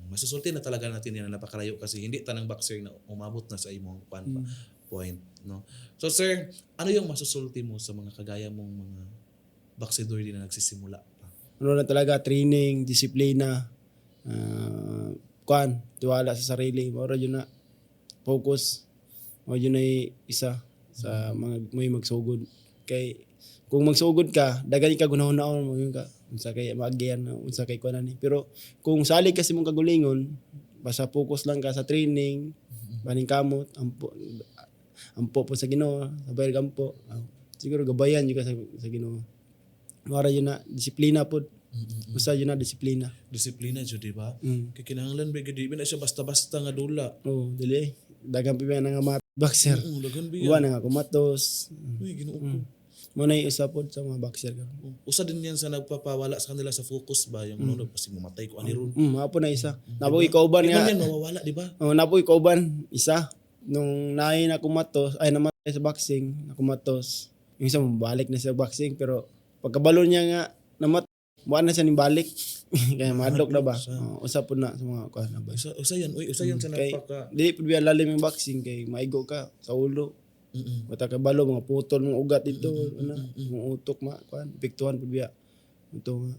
Masusulti na talaga natin yan na napakalayo kasi hindi tanang boxer na umabot na sa imong point, no? So sir, ano yung masusulti mo sa mga kagaya mong mga boxer din na nagsisimula pa? Ano na talaga, training, disiplina, tiwala sa sarili, moro yun na, focus, moro yun na isa sa mga may magsugod. Kay kung magsugod ka, daghan ka gunahon-naon mo yun ka, unsa kay maagyan, unsa kay kuan ni. Pero kung salig kasi mong kagulingon, basta focus lang ka sa training, baning kamot, ampo po sa Ginoo, sabay gampo. Siguro gabayan jud ka sa Ginoo. Mara yun na disiplina pod. Usa yun na disiplina. Disiplina jud, di ba? Kay kinahanglan ba gid na siya basta-basta nga dula. Oh, dili. Dagan pa na nga mga boxer. Daghan ba Uwan yan? na nga kumatos. Uy, Ginoo ko. Mo na isa pod sa mga boxer ka. Usa din yan sa nagpapawala sa kanila sa focus ba yung ano kasi mamatay ko ani ron. Mapo na isa. Napoy kauban Di ba nga. yan mawawala, di ba? Oh, napoy kauban isa. Nung naay na kumatos, ay namatay sa boxing, na kumatos. Yung isa mabalik na sa boxing pero pagkabalo niya nga namat, buwan na siya ning balik. Kaya madok na ba? Usa pod na sa mga kuan na ba. Usa yan sa Kay nagpaka. dili pud biya lalim yung boxing kay maigo ka sa ulo. Bata ka balo mga putol mga ugat dito, mga utok kuan, epektuhan pud biya. Ito nga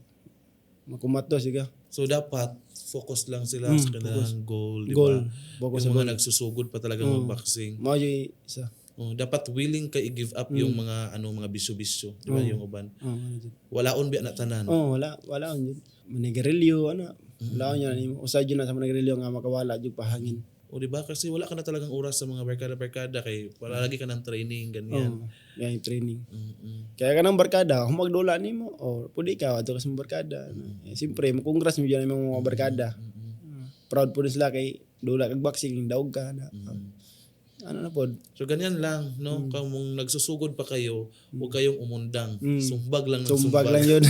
makumatos siga. So dapat focus lang sila sa kanilang goal, di Goal. ba? Focus Yung sa mga nagsusugod pa talaga mag-boxing. Mao yung isa. Dapat willing ka i-give up yung mga mga bisyo-bisyo, di ba? Yung uban. Ano dyan. Walaon ba na tanan? Wala on yun. Manigarilyo wala on yun. Usay yun na sa manigarilyo nga makawala jud pahangin. O di ba? Kasi wala ka na talagang oras sa mga barkada-barkada kay palagi ka ng training, ganyan. Yan yung training. Kaya ka ng barkada, kung magdula nimo pwede ka ato ka sa barkada. Siyempre, makongras mo dyan yung mga barkada. Proud po rin sila kay dula kag boxing, daog ka na. Ano na pod. So ganyan lang, no? Kung nagsusugod pa kayo, huwag kayong umundang. Sumbag lang ng Sumbag lang yun.